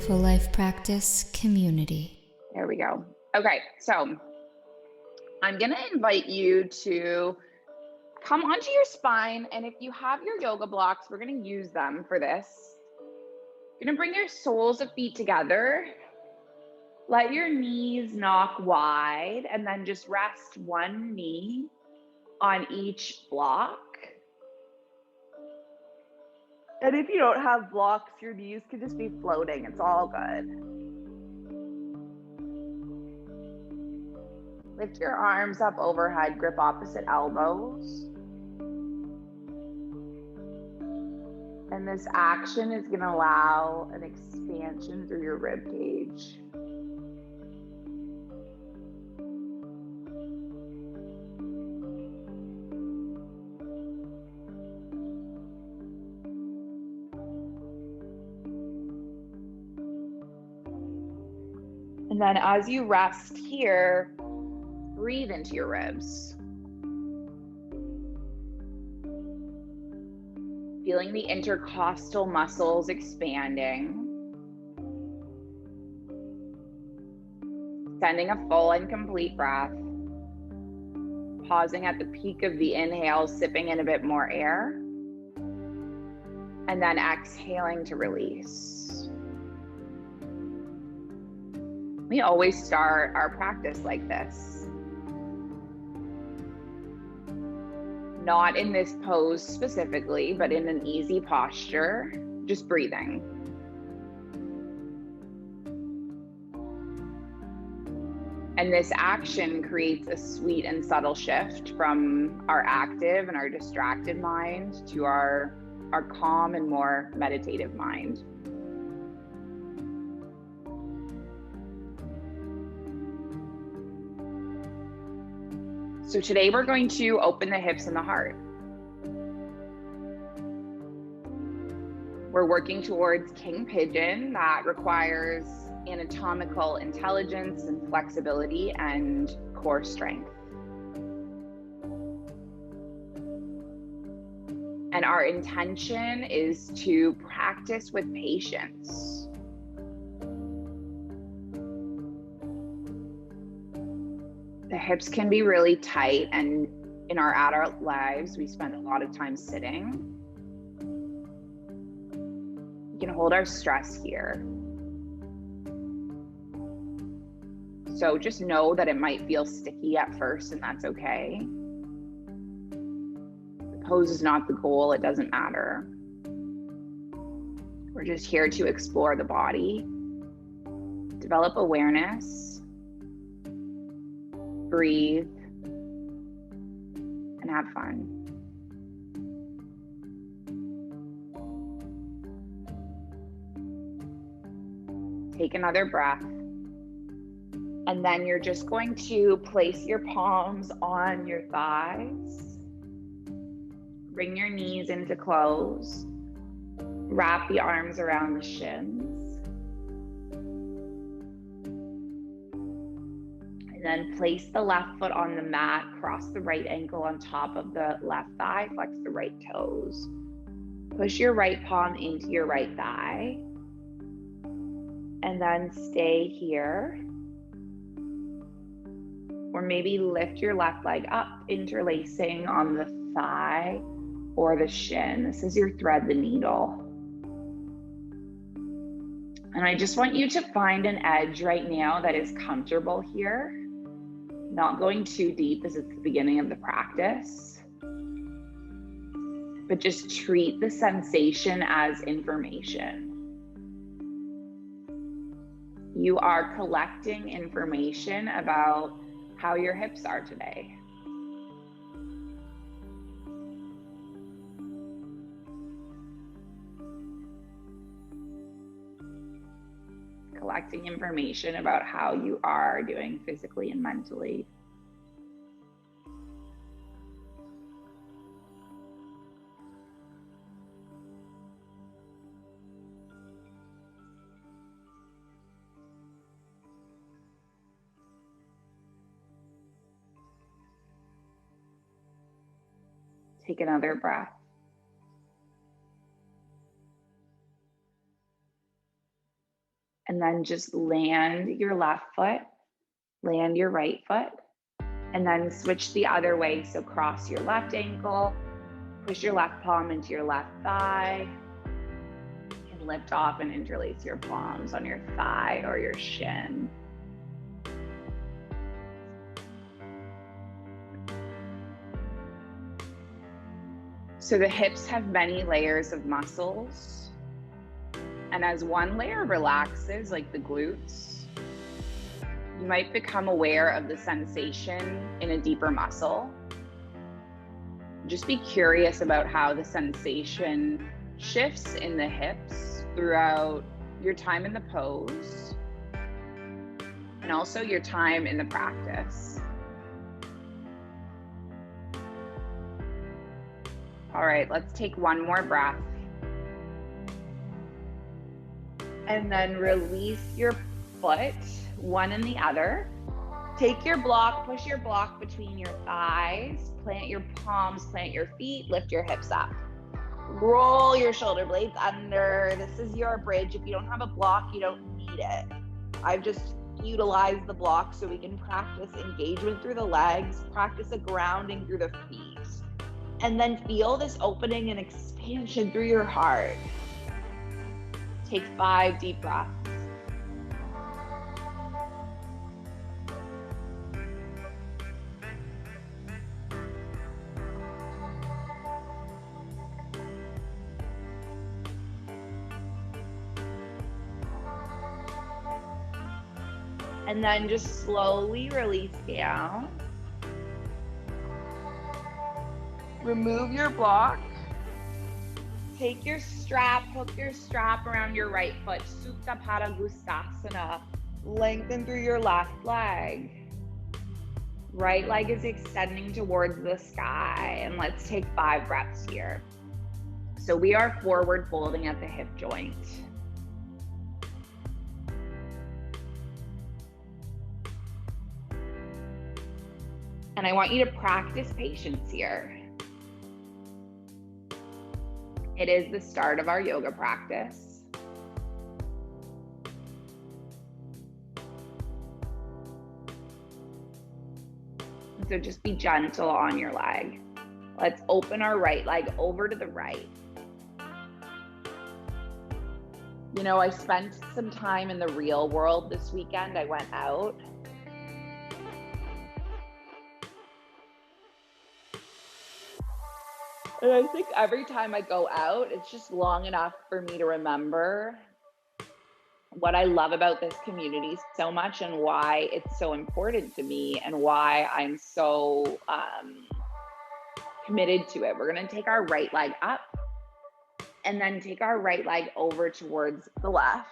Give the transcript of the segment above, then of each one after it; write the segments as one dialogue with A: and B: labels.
A: Mindful Life Practice community.
B: There we go. Okay, so I'm going to invite you to come onto your spine, and if you have your yoga blocks, we're going to use them for this. You're going to bring your soles of feet together. Let your knees knock wide, and then just rest one knee on each block. And if you don't have blocks, your knees can just be floating. It's all good. Lift your arms up overhead, grip opposite elbows. And this action is going to allow an expansion through your rib cage. And then as you rest here, breathe into your ribs. Feeling the intercostal muscles expanding. Sending a full and complete breath. Pausing at the peak of the inhale, sipping in a bit more air. And then exhaling to release. We always start our practice like this. Not in this pose specifically, but in an easy posture, just breathing. And this action creates a sweet and subtle shift from our active and our distracted mind to our calm and more meditative mind. So today we're going to open the hips and the heart. We're working towards King Pigeon. That requires anatomical intelligence and flexibility and core strength. And our intention is to practice with patience. The hips can be really tight, and in our adult lives, we spend a lot of time sitting. We can hold our stress here. So just know that it might feel sticky at first, and that's okay. The pose is not the goal, it doesn't matter. We're just here to explore the body, develop awareness, breathe, and have fun. Take another breath. And then you're just going to place your palms on your thighs. Bring your knees into close. Wrap the arms around the shins. And then place the left foot on the mat, cross the right ankle on top of the left thigh, flex the right toes. Push your right palm into your right thigh. And then stay here. Or maybe lift your left leg up, interlacing on the thigh or the shin. This is your thread the needle. And I just want you to find an edge right now that is comfortable here. Not going too deep as it's the beginning of the practice. But just treat the sensation as information. You are collecting information about how your hips are today. Collecting information about how you are doing physically and mentally. Take another breath. And then just land your left foot, land your right foot, and then switch the other way. So cross your left ankle, push your left palm into your left thigh, and lift off and interlace your palms on your thigh or your shin. So the hips have many layers of muscles. And as one layer relaxes, like the glutes, you might become aware of the sensation in a deeper muscle. Just be curious about how the sensation shifts in the hips throughout your time in the pose and also your time in the practice. All right, let's take one more breath. And then release your foot, one and the other. Take your block, push your block between your thighs, plant your palms, plant your feet, lift your hips up. Roll your shoulder blades under. This is your bridge. If you don't have a block, you don't need it. I've just utilized the block so we can practice engagement through the legs, practice a grounding through the feet, and then feel this opening and expansion through your heart. Take 5 deep breaths. And then just slowly release down. Remove your block. Take your strap, hook your strap around your right foot, Supta Padangusthasana. Lengthen through your left leg. Right leg is extending towards the sky. And let's take 5 breaths here. So we are forward folding at the hip joint. And I want you to practice patience here. It is the start of our yoga practice. So just be gentle on your leg. Let's open our right leg over to the right. You know, I spent some time in the real world this weekend. I went out. And I think every time I go out, it's just long enough for me to remember what I love about this community so much and why it's so important to me and why I'm so committed to it. We're going to take our right leg up and then take our right leg over towards the left.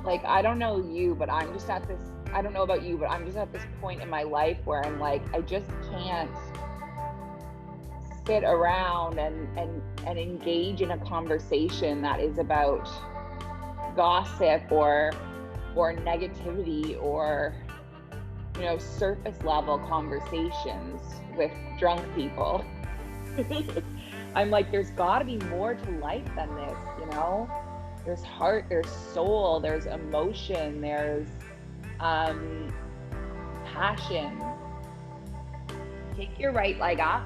B: Like, I don't know you, but I'm just at this, I don't know about you, but I'm just at this point in my life where I'm like, I just can't sit around and engage in a conversation that is about gossip or negativity or, you know, surface level conversations with drunk people. I'm like, there's got to be more to life than this, you know? There's heart, there's soul, there's emotion, there's passion. Take your right leg up.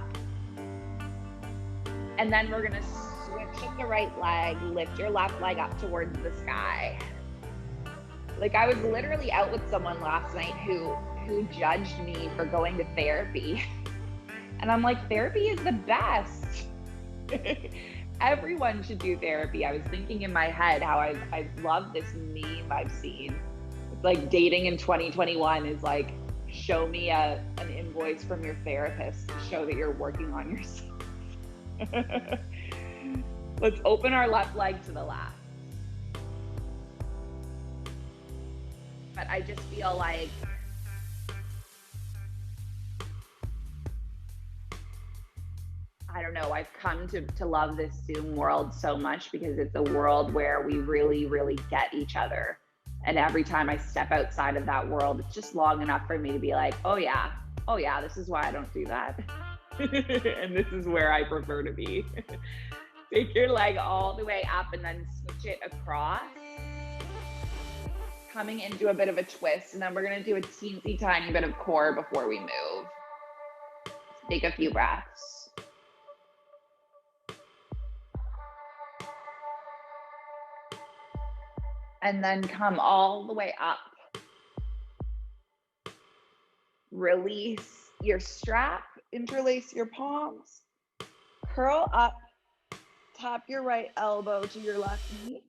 B: And then we're gonna switch at the right leg, lift your left leg up towards the sky. Like, I was literally out with someone last night who judged me for going to therapy. And I'm like, therapy is the best. Everyone should do therapy. I was thinking in my head how I love this meme I've seen. It's like dating in 2021 is like, show me an invoice from your therapist to show that you're working on yourself. Let's open our left leg to the left. But I just feel like I don't know, I've come to love this Zoom world so much because it's a world where we really, really get each other. And every time I step outside of that world, it's just long enough for me to be like, oh yeah, this is why I don't do that. And this is where I prefer to be. Take your leg all the way up and then switch it across, coming into a bit of a twist. And then we're going to do a teensy tiny bit of core before we move. Take a few breaths. And then come all the way up. Release your strap, interlace your palms, curl up, tap your right elbow to your left knee,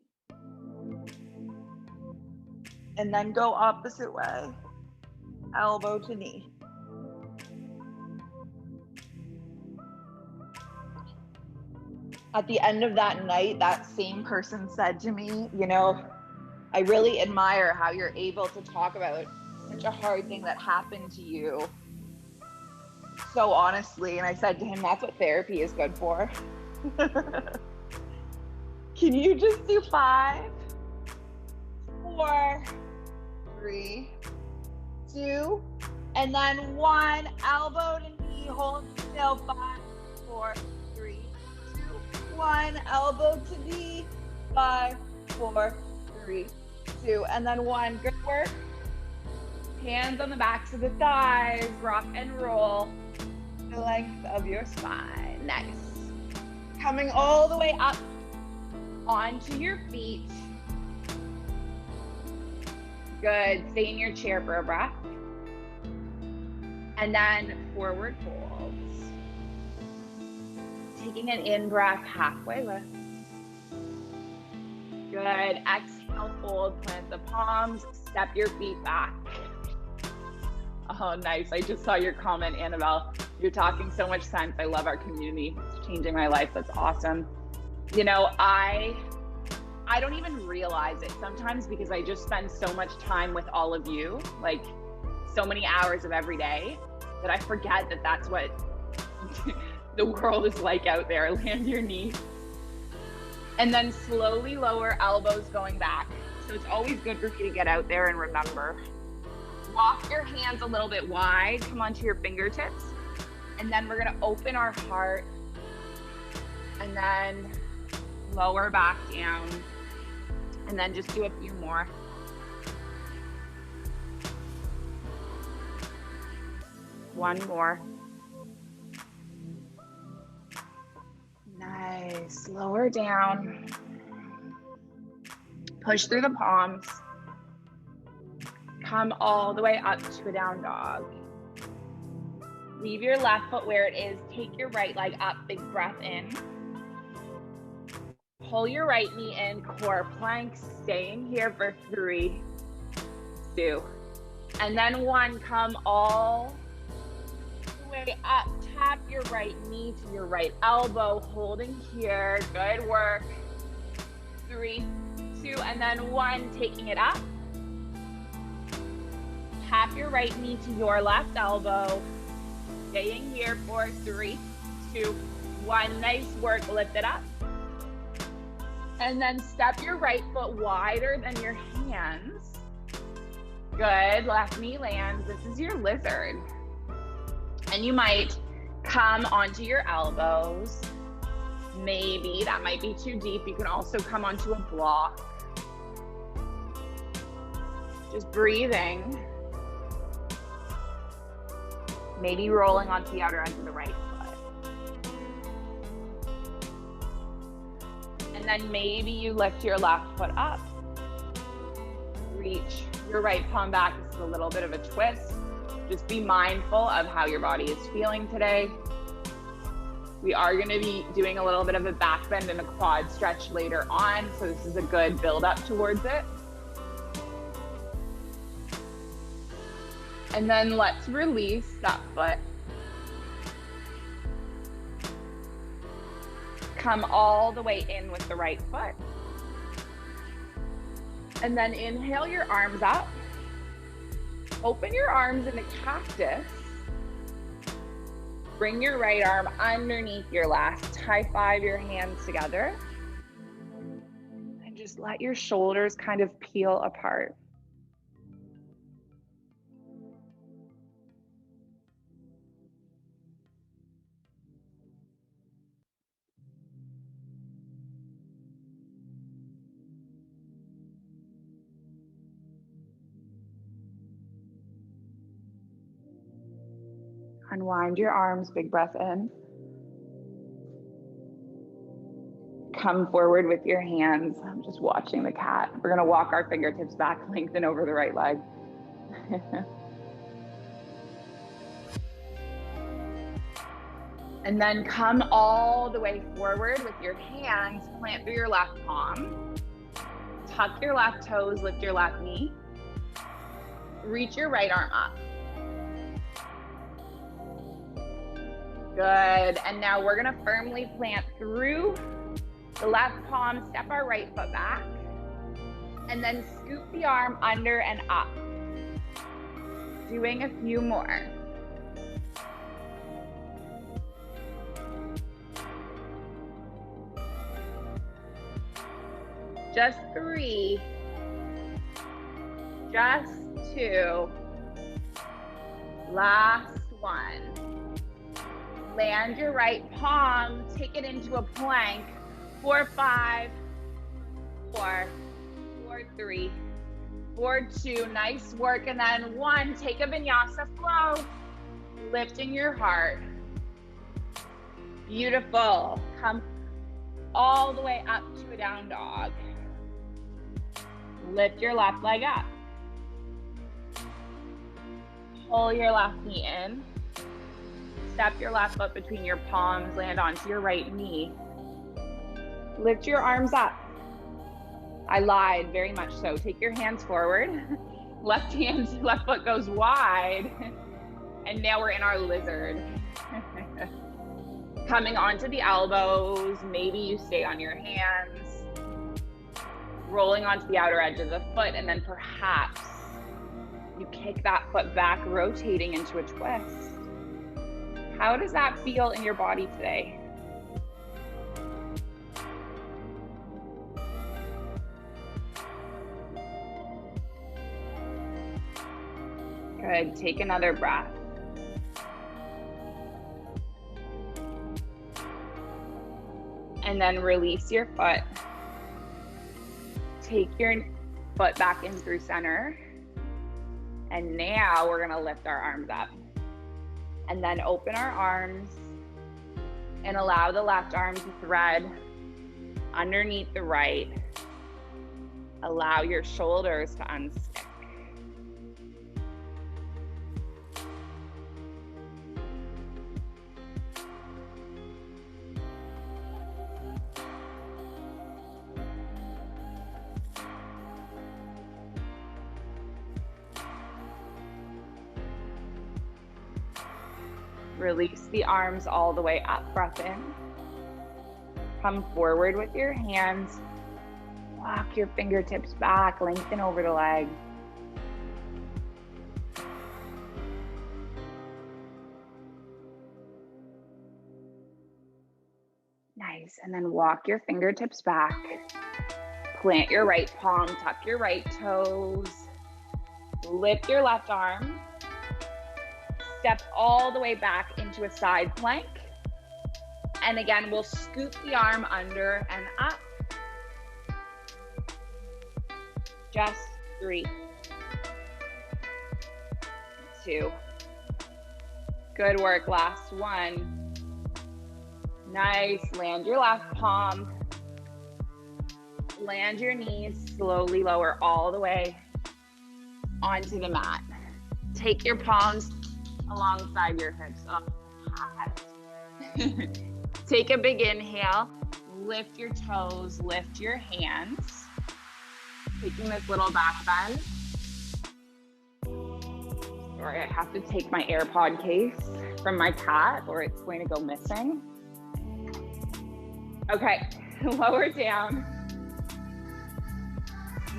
B: and then go opposite way, elbow to knee. At the end of that night, that same person said to me, you know, I really admire how you're able to talk about such a hard thing that happened to you so honestly. And I said to him, that's what therapy is good for. Can you just do 5, 4, 3, 2, and then 1, elbow to knee, hold still, 5, 4, 3, 2, 1, elbow to knee, 5, 4, 3, 2, and then 1. Good work. Hands on the backs of the thighs, rock and roll the length of your spine. Nice. Coming all the way up onto your feet. Good. Stay in your chair for a breath. And then forward folds. Taking an in-breath, halfway lift. Good. Exhale, fold, plant the palms, step your feet back. Oh, nice. I just saw your comment, Annabelle. You're talking so much sense. I love our community. It's changing my life. That's awesome. You know, I don't even realize it sometimes because I just spend so much time with all of you, like so many hours of every day, that I forget that that's what the world is like out there. Land your knees. And then slowly lower elbows going back. So it's always good for you to get out there and remember. Walk your hands a little bit wide, come onto your fingertips, and then we're gonna open our heart and then lower back down, and then just do a few more. One more. Nice, lower down. Push through the palms. Come all the way up to a down dog. Leave your left foot where it is. Take your right leg up, big breath in. Pull your right knee in, core plank, staying here for 3, 2, and then 1. Come all the way up. Tap your right knee to your right elbow, holding here. Good work. 3, 2, and then 1. Taking it up. Tap your right knee to your left elbow. Staying here for 3, 2, 1. Nice work. Lift it up. And then step your right foot wider than your hands. Good. Left knee lands. This is your lizard. And you might come onto your elbows. Maybe that might be too deep. You can also come onto a block. Just breathing. Maybe rolling onto the outer edge of the right foot. And then maybe you lift your left foot up. Reach your right palm back. This is a little bit of a twist. Just be mindful of how your body is feeling today. We are going to be doing a little bit of a back bend and a quad stretch later on, so this is a good build up towards it. And then let's release that foot. Come all the way in with the right foot. And then inhale your arms up. Open your arms in a cactus. Bring your right arm underneath your left. High five your hands together. And just let your shoulders kind of peel apart. Unwind your arms, big breath in. Come forward with your hands. I'm just watching the cat. We're gonna walk our fingertips back, lengthen over the right leg. And then come all the way forward with your hands, plant through your left palm. Tuck your left toes, lift your left knee. Reach your right arm up. Good, and now we're gonna firmly plant through the left palm, step our right foot back, and then scoop the arm under and up. Doing a few more. Just 3, just 2, last 1. Land your right palm, take it into a plank. 4, 5, 4, 4, 3, 4, 2, nice work. And then 1, take a vinyasa flow, lifting your heart. Beautiful. Come all the way up to a down dog. Lift your left leg up. Pull your left knee in. Step your left foot between your palms, land onto your right knee. Lift your arms up. I lied, very much so. Take your hands forward. Left foot goes wide. And now we're in our lizard. Coming onto the elbows, maybe you stay on your hands. Rolling onto the outer edge of the foot, and then perhaps you kick that foot back, rotating into a twist. How does that feel in your body today? Good, take another breath. And then release your foot. Take your foot back in through center. And now we're gonna lift our arms up. And then open our arms and allow the left arm to thread underneath the right. Allow your shoulders to unstick. Release the arms all the way up, breath in. Come forward with your hands. Walk your fingertips back, lengthen over the leg. Nice, and then walk your fingertips back. Plant your right palm, tuck your right toes. Lift your left arm. Step all the way back into a side plank. And again, we'll scoop the arm under and up. Just 3, 2. Good work, last 1. Nice, land your left palm. Land your knees, slowly lower all the way onto the mat. Take your palms alongside your hips. Take a big inhale, lift your toes, lift your hands. Taking this little back bend. Sorry, I have to take my AirPod case from my cat or it's going to go missing. Okay, lower down.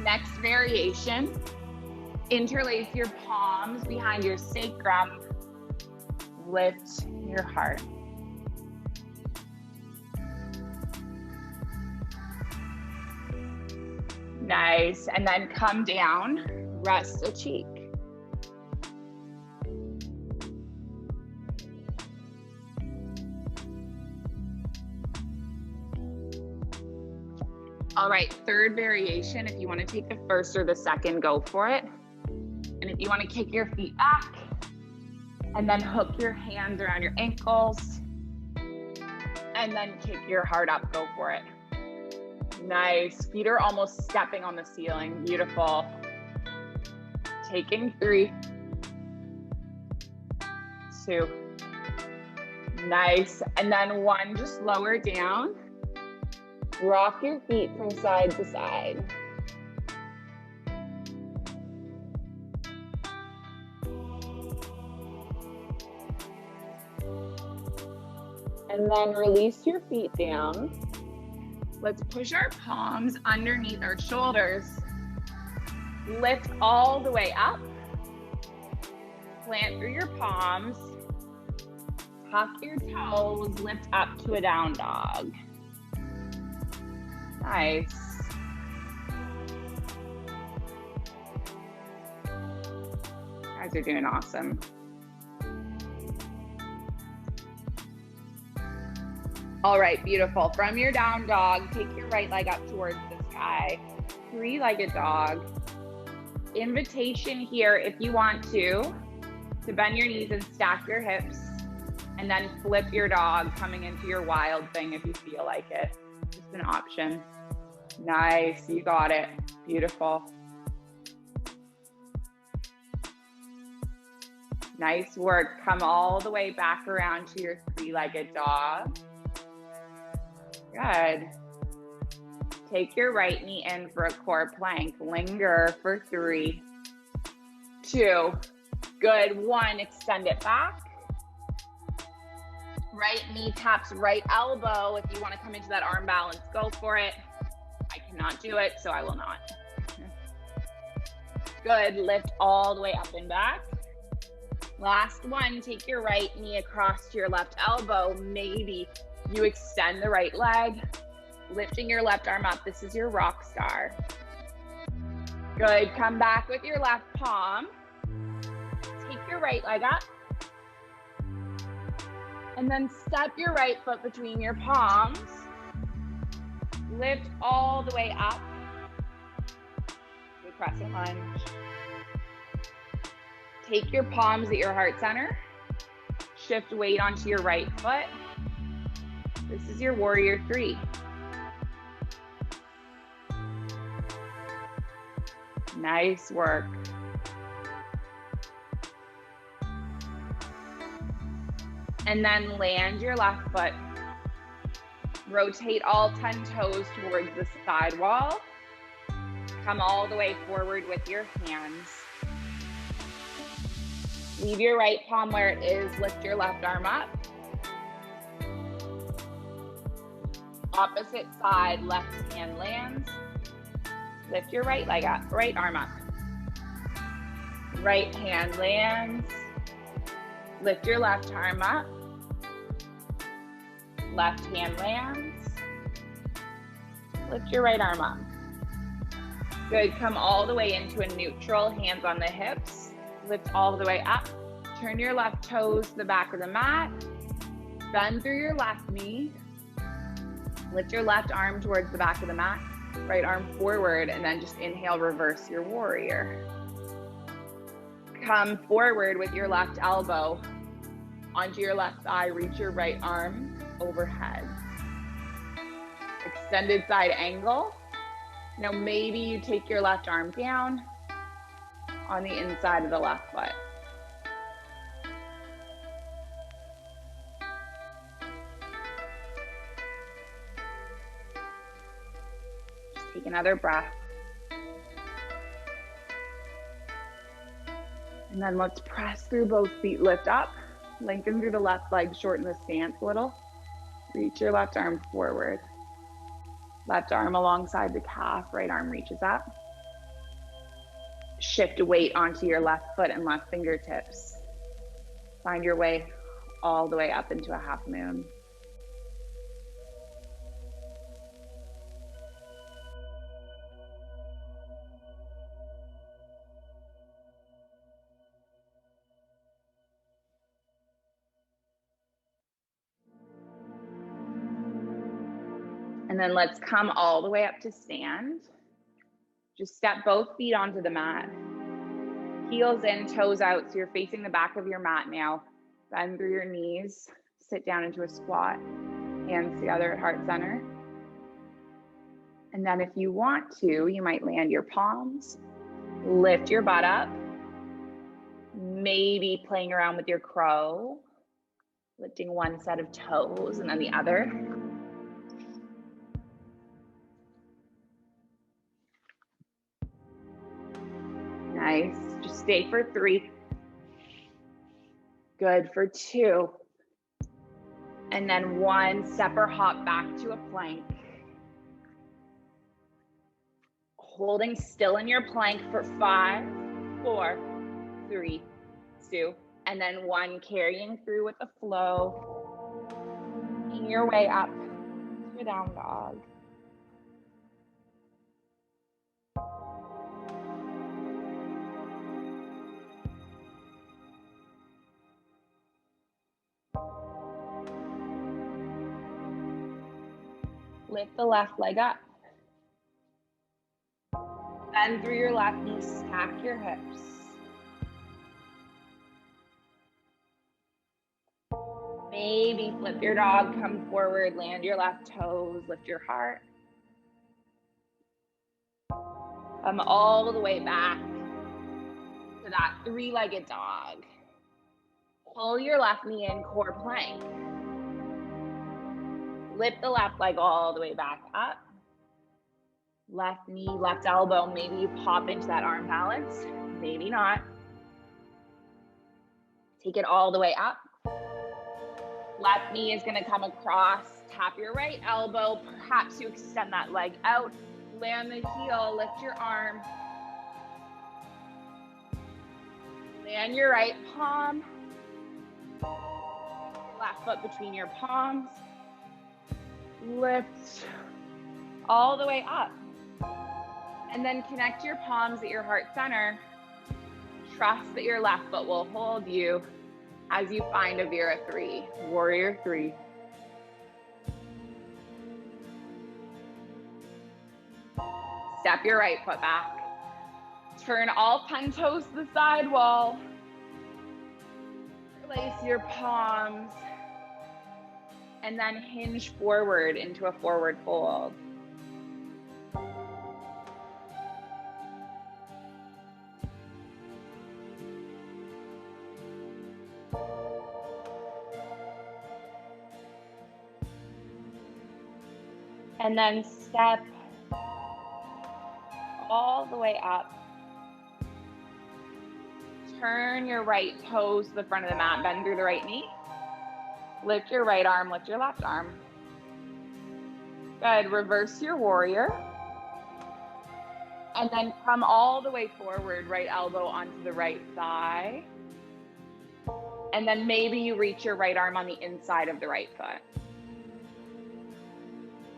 B: Next variation, interlace your palms behind your sacrum. Lift your heart. Nice, and then come down, rest a cheek. All right, third variation. If you want to take the first or the second, go for it. And if you want to kick your feet back, And then hook your hands around your ankles. And then kick your heart up, go for it. Nice, feet are almost stepping on the ceiling, beautiful. Taking 3, 2, nice. And then 1, just lower down. Rock your feet from side to side. And then release your feet down. Let's push our palms underneath our shoulders. Lift all the way up. Plant through your palms. Tuck your toes, lift up to a down dog. Nice. You guys are doing awesome. All right, beautiful. From your down dog, take your right leg up towards the sky. 3-legged dog. Invitation here, if you want to bend your knees and stack your hips, and then flip your dog, coming into your wild thing if you feel like it. Just an option. Nice, you got it. Beautiful. Nice work. Come all the way back around to your 3-legged dog. Good. Take your right knee in for a core plank. Linger for 3, 2, good. 1, extend it back. Right knee taps right elbow. If you want to come into that arm balance, go for it. I cannot do it, so I will not. Good, lift all the way up and back. Last one, take your right knee across to your left elbow. Maybe you extend the right leg, lifting your left arm up. This is your rock star. Good, come back with your left palm. Take your right leg up. And then step your right foot between your palms. Lift all the way up. Good crescent lunge. Take your palms at your heart center. Shift weight onto your right foot. This is your warrior 3. Nice work. And then land your left foot. Rotate all 10 toes towards the side wall. Come all the way forward with your hands. Leave your right palm where it is. Lift your left arm up. Opposite side, left hand lands. Lift your right leg up, right arm up. Right hand lands. Lift your left arm up. Left hand lands. Lift your right arm up. Good, come all the way into a neutral, hands on the hips. Lift all the way up. Turn your left toes to the back of the mat. Bend through your left knee. Lift your left arm towards the back of the mat. Right arm forward, and then just inhale, reverse your warrior. Come forward with your left elbow onto your left thigh. Reach your right arm overhead. Extended side angle. Now maybe you take your left arm down on the inside of the left foot. Just take another breath. And then let's press through both feet, lift up, lengthen through the left leg, shorten the stance a little. Reach your left arm forward. Left arm alongside the calf, right arm reaches up. Shift weight onto your left foot and left fingertips. Find your way all the way up into a half moon. And then let's come all the way up to stand. Just step both feet onto the mat. Heels in, toes out, so you're facing the back of your mat now. Bend through your knees, sit down into a squat, hands together at heart center. And then if you want to, you might land your palms, lift your butt up, maybe playing around with your crow, lifting one set of toes and then the other. Nice. Just stay for 3. Good for 2. And then 1, step or hop back to a plank. Holding still in your plank for 5, 4, 3, 2, and then 1, carrying through with the flow. Making your way up to a down dog. Lift the left leg up. Bend through your left knee, stack your hips. Maybe flip your dog, come forward, land your left toes, lift your heart. Come all the way back to that 3-legged dog. Pull your left knee in, core plank. Lift the left leg all the way back up. Left knee, left elbow, maybe you pop into that arm balance, maybe not. Take it all the way up. Left knee is gonna come across, tap your right elbow, perhaps you extend that leg out, land the heel, lift your arm. Land your right palm, left foot between your palms. Lift all the way up. And then connect your palms at your heart center. Trust that your left foot will hold you as you find a Vira 3, Warrior 3. Step your right foot back. Turn all 10 toes to the side wall. Place your palms. And then hinge forward into a forward fold. And then step all the way up. Turn your right toes to the front of the mat, bend through the right knee. Lift your right arm, lift your left arm. Good, reverse your warrior. And then come all the way forward, right elbow onto the right thigh. And then maybe you reach your right arm on the inside of the right foot.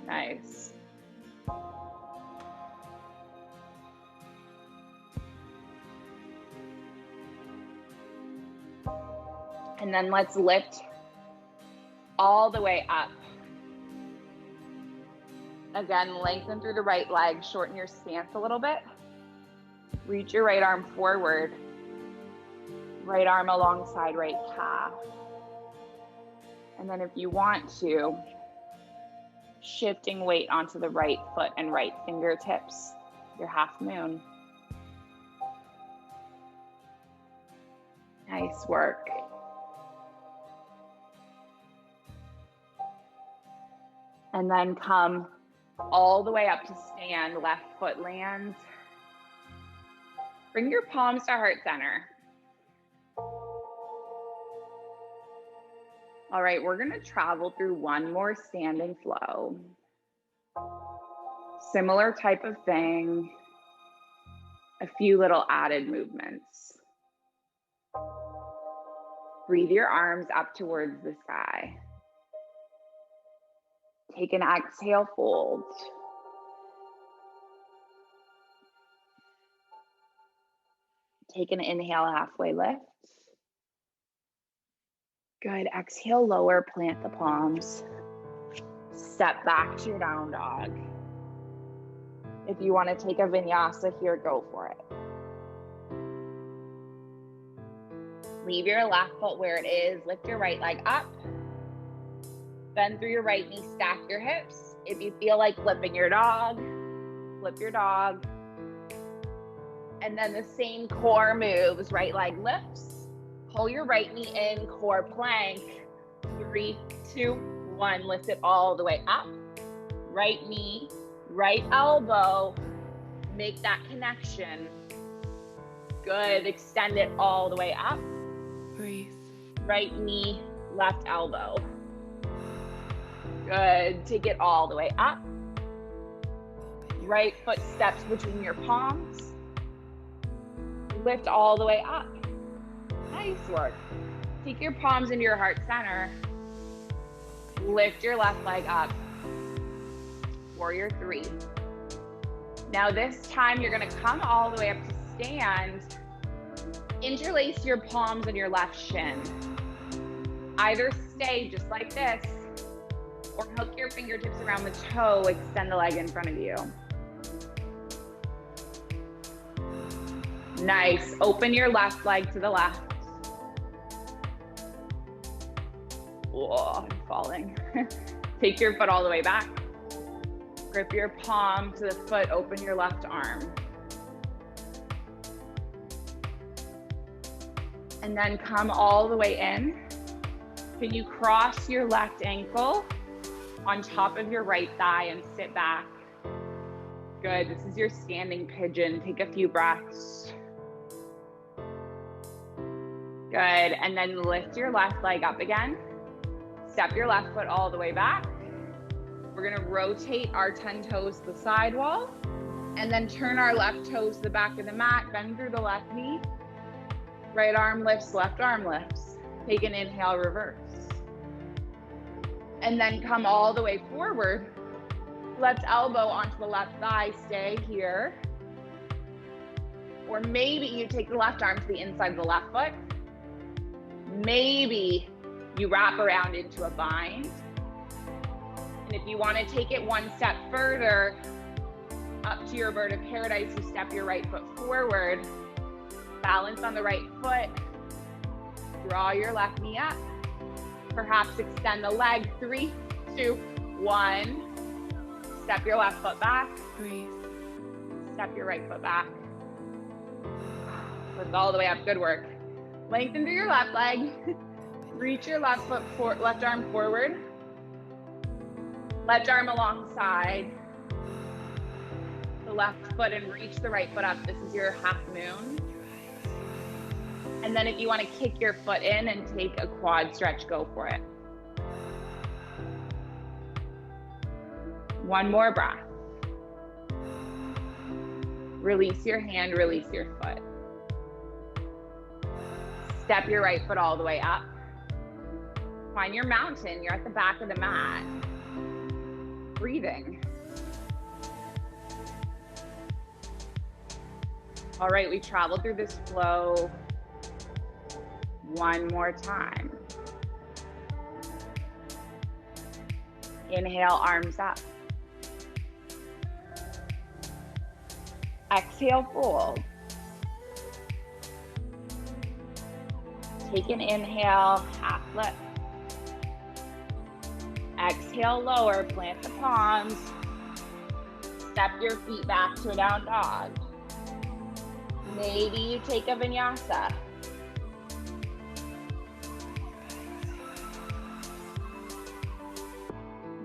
B: Nice. And then let's lift all the way up. Again, lengthen through the right leg, shorten your stance a little bit. Reach your right arm forward. Right arm alongside right calf. And then if you want to, shifting weight onto the right foot and right fingertips, your half moon. Nice work. And then come all the way up to stand, left foot lands. Bring your palms to heart center. All right, we're gonna travel through one more standing flow. Similar type of thing, a few little added movements. Breathe your arms up towards the sky. Take an exhale, fold. Take an inhale, halfway lift. Good, exhale, lower, plant the palms. Step back to your down dog. If you want to take a vinyasa here, go for it. Leave your left foot where it is. Lift your right leg up. Bend through your right knee, stack your hips. If you feel like flipping your dog, flip your dog. And then the same core moves, right leg lifts. Pull your right knee in, core plank. 3, 2, 1, lift it all the way up. Right knee, right elbow, make that connection. Good, extend it all the way up.
C: Breathe.
B: Right knee, left elbow. Good, take it all the way up. Right foot steps between your palms. Lift all the way up. Nice work. Take your palms into your heart center. Lift your left leg up. Warrior 3. Now this time you're gonna come all the way up to stand. Interlace your palms and your left shin. Either stay just like this, or hook your fingertips around the toe, extend the leg in front of you. Nice, open your left leg to the left. Oh, I'm falling. Take your foot all the way back. Grip your palm to the foot, open your left arm. And then come all the way in. Can you cross your left ankle on top of your right thigh and sit back? Good, this is your standing pigeon. Take a few breaths. Good, and then lift your left leg up again. Step your left foot all the way back. We're gonna rotate our 10 toes to the side wall and then turn our left toes to the back of the mat, bend through the left knee. Right arm lifts, left arm lifts. Take an inhale, reverse. And then come all the way forward. Left elbow onto the left thigh, stay here. Or maybe you take the left arm to the inside of the left foot. Maybe you wrap around into a bind. And if you want to take it one step further, up to your bird of paradise, you step your right foot forward, balance on the right foot, draw your left knee up, perhaps extend the leg, 3, 2, 1. Step your left foot back.
C: Breathe.
B: Step your right foot back. Lift all the way up, good work. Lengthen through your left leg. Reach your left foot, left arm forward. Left arm alongside the left foot and reach the right foot up. This is your half moon. And then if you want to kick your foot in and take a quad stretch, go for it. One more breath. Release your hand, release your foot. Step your right foot all the way up. Find your mountain, you're at the back of the mat. Breathing. All right, we traveled through this flow one more time. Inhale, arms up. Exhale, fold. Take an inhale, half lift. Exhale, lower, plant the palms. Step your feet back to a down dog. Maybe you take a vinyasa.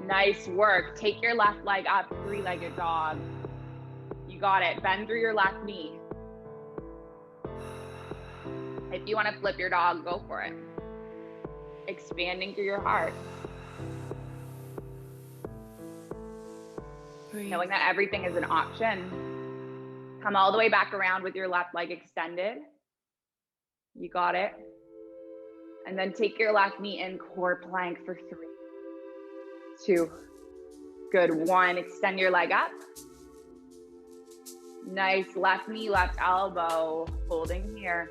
B: Nice work. Take your left leg up, three-legged dog. You got it. Bend through your left knee. If you want to flip your dog, go for it. Expanding through your heart.
C: Breathe.
B: Knowing that everything is an option. Come all the way back around with your left leg extended. You got it. And then take your left knee in, core plank for 3, 2, good, 1. Extend your leg up. Nice, left knee, left elbow, holding here.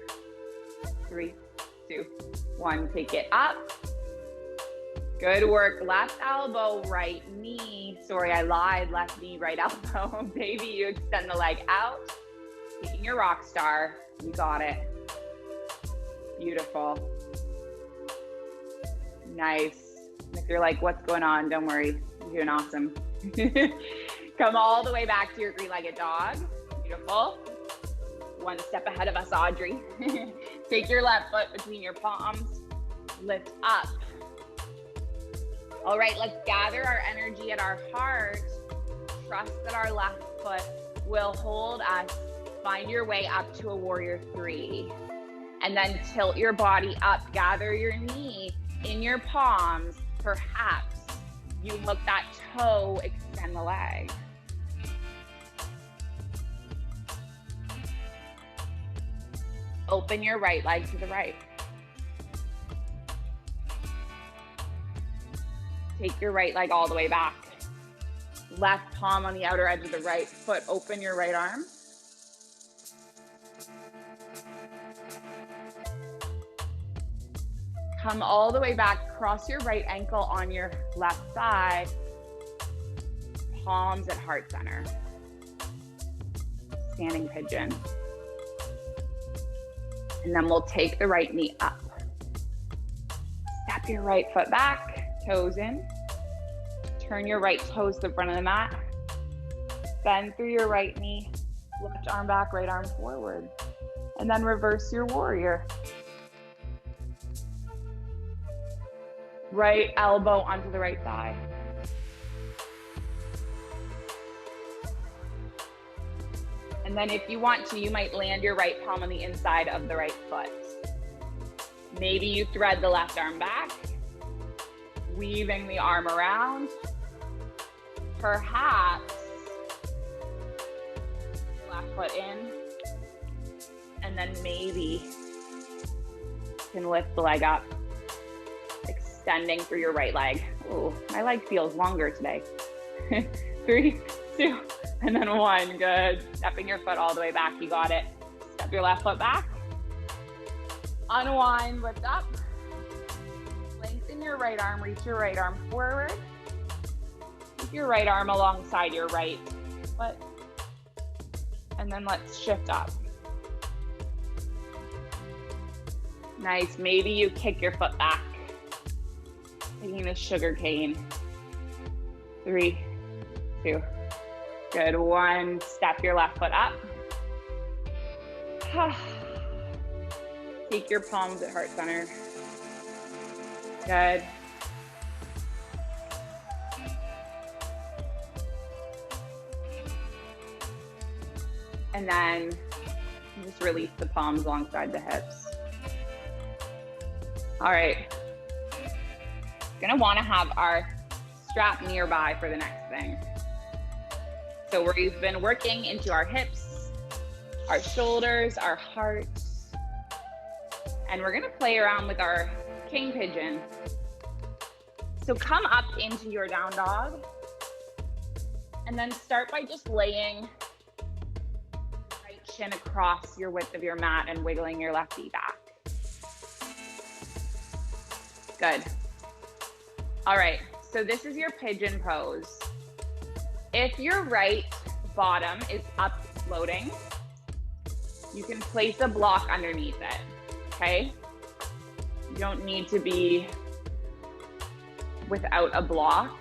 B: 3, 2, 1, take it up. Good work, left elbow, right knee. Sorry, I lied, left knee, right elbow. Baby, you extend the leg out. Taking your rock star, you got it. Beautiful. Nice. And if you're like, what's going on? Don't worry, you're doing awesome. Come all the way back to your three-legged dog. Beautiful. One step ahead of us, Audrey. Take your left foot between your palms, lift up. All right, let's gather our energy at our heart. Trust that our left foot will hold us. Find your way up to a warrior three. And then tilt your body up. Gather your knee in your palms. Perhaps you hook that toe, extend the leg. Open your right leg to the right. Take your right leg all the way back. Left palm on the outer edge of the right foot. Open your right arm. Come all the way back. Cross your right ankle on your left side. Palms at heart center. Standing pigeon. And then we'll take the right knee up. Step your right foot back, toes in. Turn your right toes to the front of the mat. Bend through your right knee, left arm back, right arm forward. And then reverse your warrior. Right elbow onto the right thigh. And then if you want to, you might land your right palm on the inside of the right foot. Maybe you thread the left arm back, weaving the arm around. Perhaps left foot in, and then maybe you can lift the leg up, extending through your right leg. Ooh, my leg feels longer today. 3, 2, and then 1. Good. Stepping your foot all the way back. You got it. Step your left foot back. Unwind, lift up. Lengthen your right arm. Reach your right arm forward. Keep your right arm alongside your right foot. And then let's shift up. Nice. Maybe you kick your foot back. Taking the sugar cane. 3, 2. Good. 1. Step your left foot up. Take your palms at heart center. Good. And then just release the palms alongside the hips. All right. Gonna wanna have our strap nearby for the next thing. So we've been working into our hips, our shoulders, our hearts, and we're gonna play around with our king pigeon. So come up into your down dog, and then start by just laying right shin across your width of your mat and wiggling your left knee back. Good. All right, so this is your pigeon pose. If your right bottom is up floating, you can place a block underneath it, okay? You don't need to be without a block.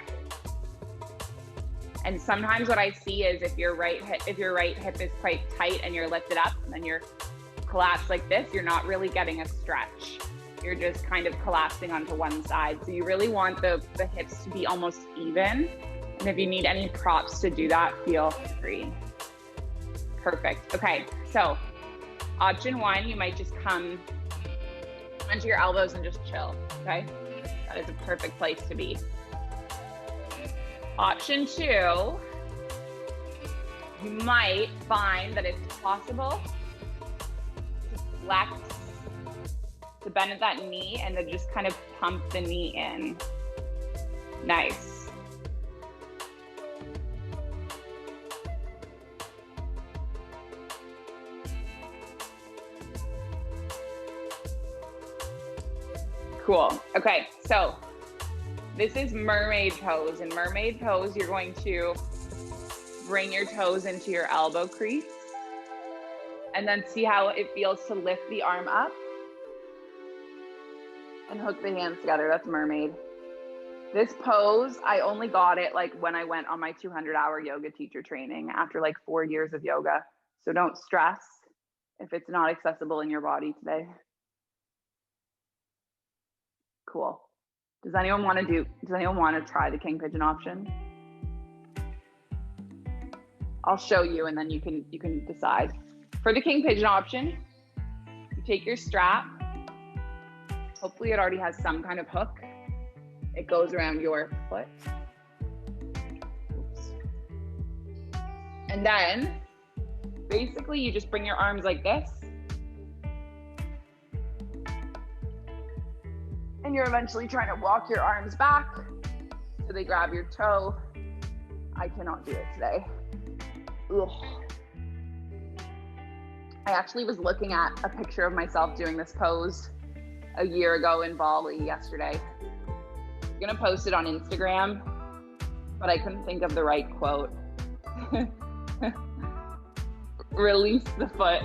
B: And sometimes what I see is if your right hip is quite tight and you're lifted up and then you're collapsed like this, you're not really getting a stretch. You're just kind of collapsing onto one side. So you really want the hips to be almost even. And if you need any props to do that, feel free. Perfect. Okay, so option 1, you might just come onto your elbows and just chill, okay? That is a perfect place to be. Option 2, you might find that it's possible to flex the bend of that knee and then just kind of pump the knee in. Nice. Cool. Okay, so this is mermaid pose. In mermaid pose, you're going to bring your toes into your elbow crease and then see how it feels to lift the arm up And hook the hands together. That's mermaid. This pose, I only got it like when I went on my 200-hour yoga teacher training after like 4 years of yoga. So don't stress if it's not accessible in your body today. Cool. Does anyone want to try the King Pigeon option? I'll show you and then you can decide. For the King Pigeon option, you take your strap. Hopefully it already has some kind of hook. It goes around your foot. Oops. And then basically you just bring your arms like this. And you're eventually trying to walk your arms back so they grab your toe. I cannot do it today. Ugh. I actually was looking at a picture of myself doing this pose a year ago in Bali yesterday. I'm gonna post it on Instagram, but I couldn't think of the right quote. Release the foot.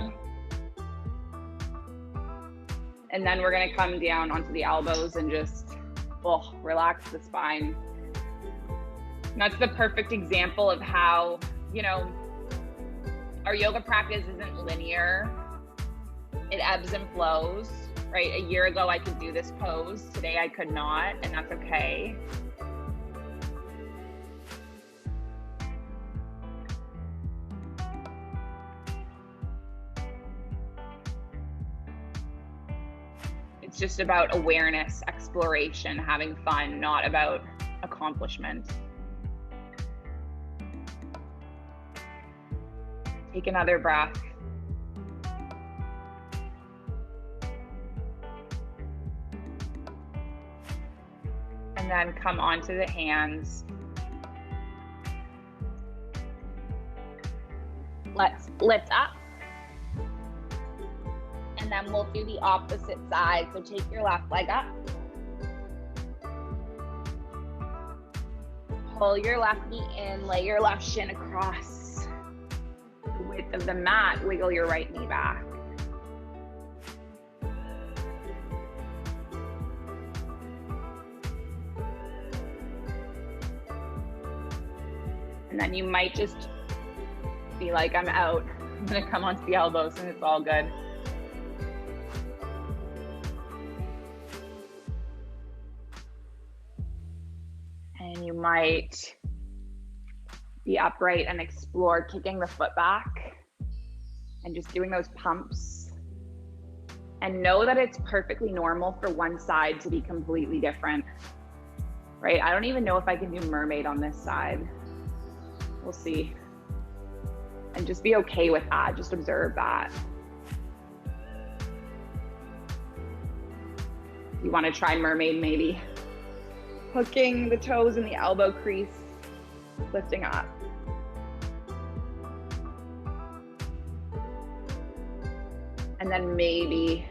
B: And then we're gonna come down onto the elbows and just relax the spine. And that's the perfect example of how, our yoga practice isn't linear. It ebbs and flows, right? A year ago, I could do this pose. Today, I could not, and that's okay. It's just about awareness, exploration, having fun, not about accomplishment. Take another breath. And then come onto the hands. Let's lift up. And then we'll do the opposite side. So take your left leg up. Pull your left knee in, lay your left shin across the width of the mat, wiggle your right knee back. And then you might just be like, I'm out. I'm gonna come onto the elbows and it's all good. And you might be upright and explore kicking the foot back and just doing those pumps. And know that it's perfectly normal for one side to be completely different, right? I don't even know if I can do mermaid on this side. We'll see. And just be okay with that. Just observe that. You want to try mermaid, maybe hooking the toes in the elbow crease, lifting up. And then maybe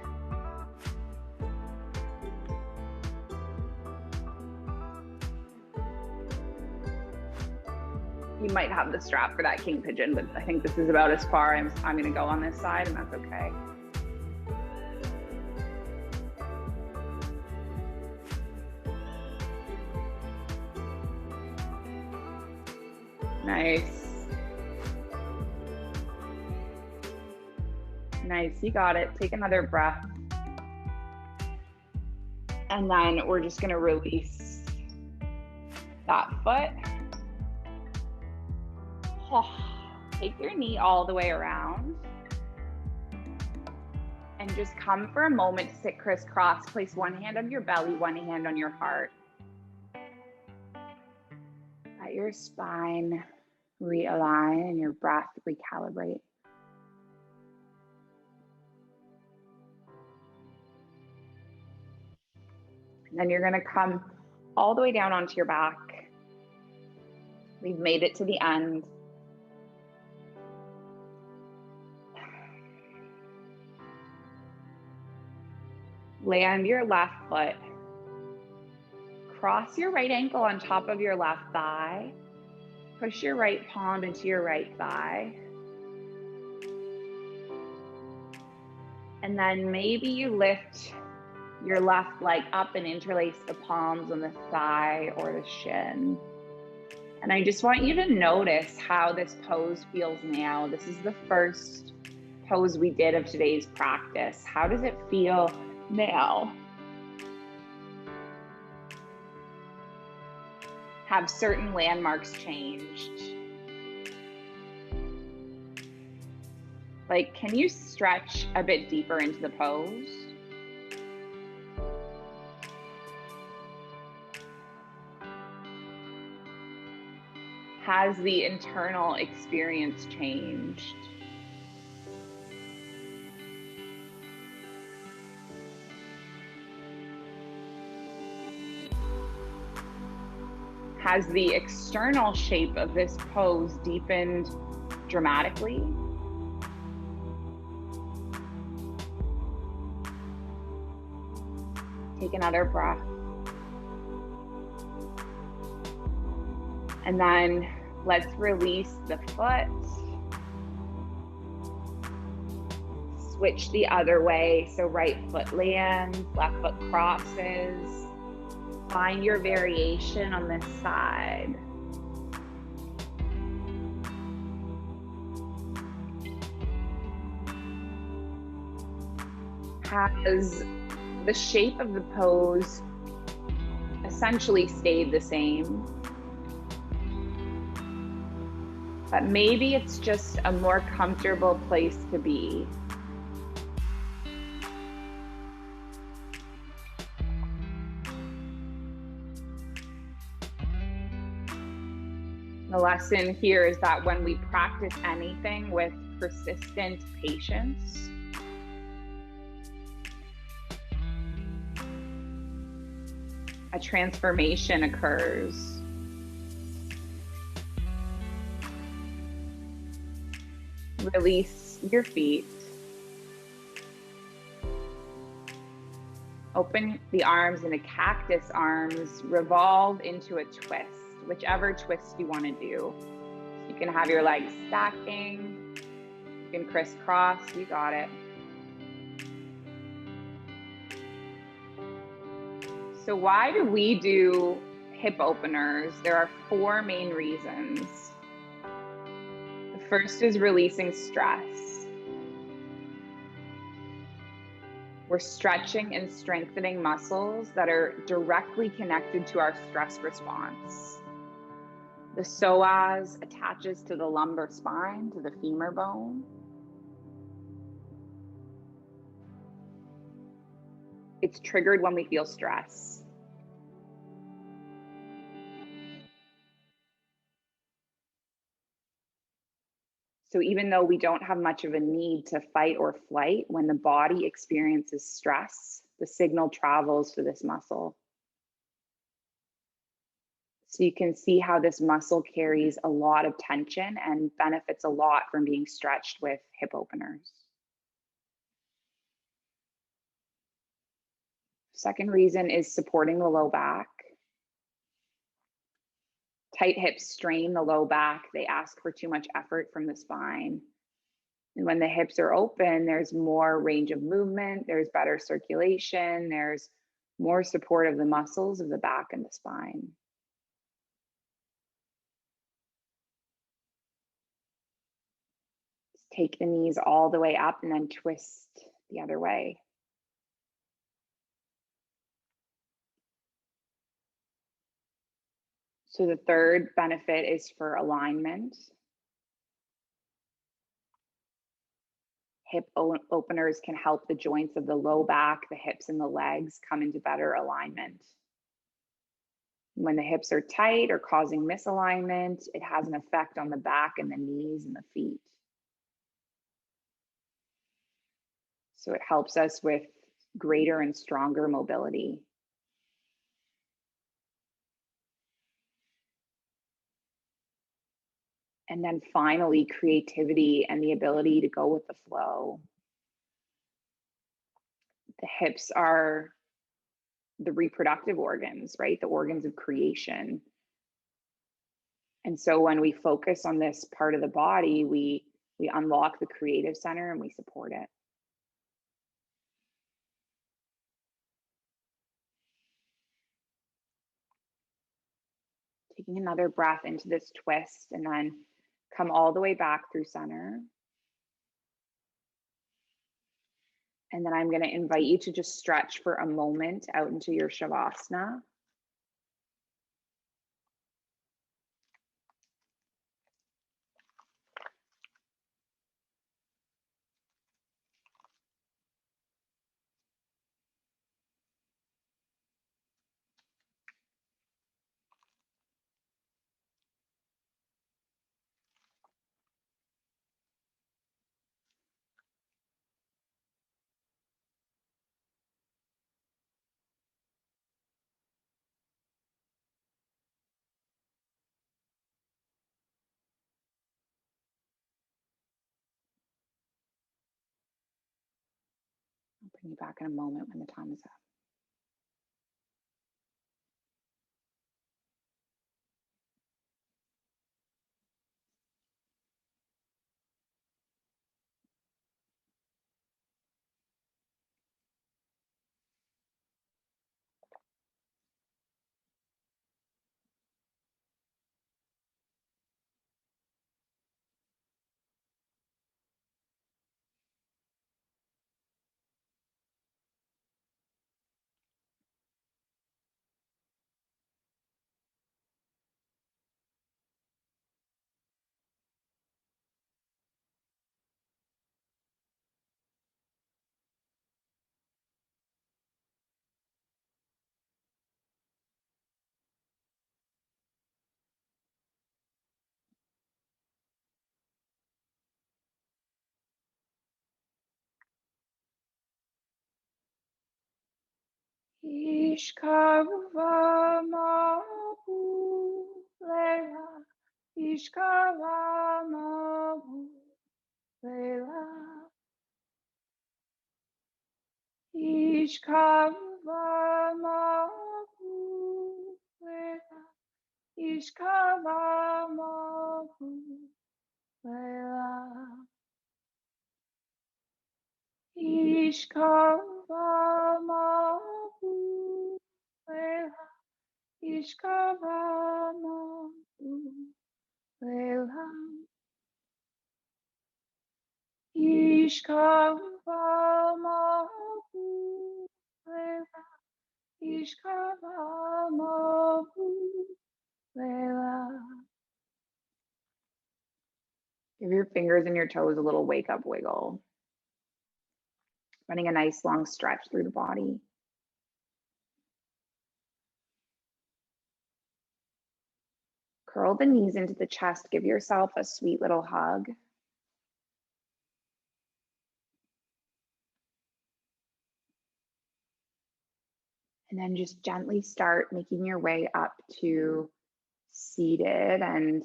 B: you might have the strap for that King Pigeon, but I think this is about as far I'm going to go on this side, and that's okay. Nice. Nice, you got it. Take another breath. And then we're just gonna release that foot. Take your knee all the way around. And just come for a moment to sit crisscross. Place one hand on your belly, one hand on your heart. Let your spine realign and your breath recalibrate. And then you're going to come all the way down onto your back. We've made it to the end. Land your left foot. Cross your right ankle on top of your left thigh. Push your right palm into your right thigh. And then maybe you lift your left leg up and interlace the palms on the thigh or the shin. And I just want you to notice how this pose feels now. This is the first pose we did of today's practice. How does it feel now? Have certain landmarks changed? Like, can you stretch a bit deeper into the pose? Has the internal experience changed? Has the external shape of this pose deepened dramatically? Take another breath. And then let's release the foot. Switch the other way. So right foot lands, left foot crosses. Find your variation on this side. Has the shape of the pose essentially stayed the same? But maybe it's just a more comfortable place to be. The lesson here is that when we practice anything with persistent patience, a transformation occurs. Release your feet. Open the arms into cactus arms. Revolve into a twist, whichever twist you want to do. You can have your legs stacking. You can crisscross. You got it. So why do we do hip openers? There are 4 main reasons. The first is releasing stress. We're stretching and strengthening muscles that are directly connected to our stress response. The psoas attaches to the lumbar spine, to the femur bone. It's triggered when we feel stress. So even though we don't have much of a need to fight or flight, when the body experiences stress, the signal travels to this muscle. So you can see how this muscle carries a lot of tension and benefits a lot from being stretched with hip openers. Second reason is supporting the low back. Tight hips strain the low back. They ask for too much effort from the spine. And when the hips are open, there's more range of movement, there's better circulation, there's more support of the muscles of the back and the spine. Just take the knees all the way up and then twist the other way. So the third benefit is for alignment. Hip openers can help the joints of the low back, the hips, and the legs come into better alignment. When the hips are tight or causing misalignment, it has an effect on the back and the knees and the feet. So it helps us with greater and stronger mobility. And then finally, creativity and the ability to go with the flow. The hips are the reproductive organs, right? The organs of creation. And so when we focus on this part of the body, we unlock the creative center and we support it. Taking another breath into this twist and then come all the way back through center. And then I'm going to invite you to just stretch for a moment out into your Shavasana. I'll bring you back in a moment when the time is up. Ishkava Mabu Lela, Ishkava Mabu Lela, Ishkava Mabu Lela, Ishkava Mabu Lela, Ishkava Mabu Lela, Ishkava Mabu Lela, Ishkava Mabu Lela, Ishkava Mabu Lela. Give your fingers and your toes a little wake up wiggle. Running a nice long stretch through the body. Curl the knees into the chest. Give yourself a sweet little hug. And then just gently start making your way up to seated. And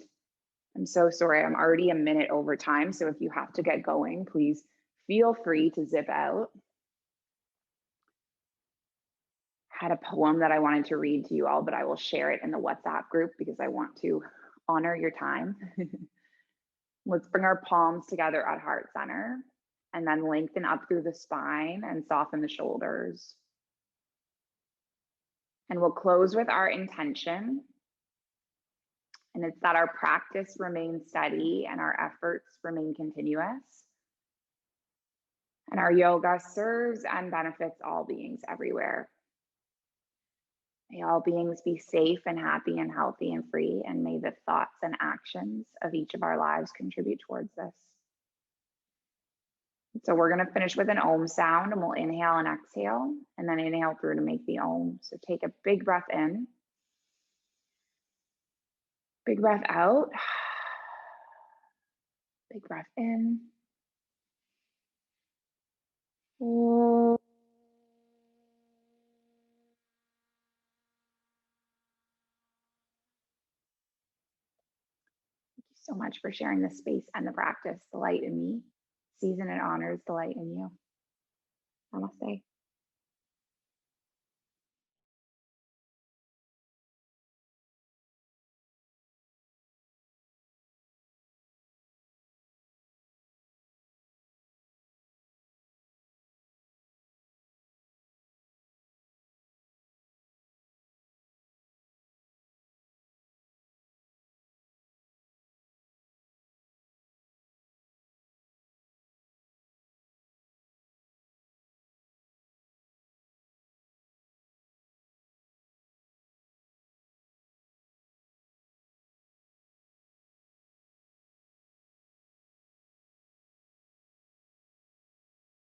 B: I'm so sorry, I'm already a minute over time. So if you have to get going, please feel free to zip out. Had a poem that I wanted to read to you all, but I will share it in the WhatsApp group because I want to honor your time. Let's bring our palms together at heart center and then lengthen up through the spine and soften the shoulders. And we'll close with our intention. And it's that our practice remains steady and our efforts remain continuous. And our yoga serves and benefits all beings everywhere. May all beings be safe and happy and healthy and free. And may the thoughts and actions of each of our lives contribute towards this. So we're going to finish with an Om sound, and we'll inhale and exhale, and then inhale through to make the Om. So take a big breath in. Big breath out. Big breath in. Om. Thank you so much for sharing the space and the practice. The light in me sees and it honors the light in you. Namaste.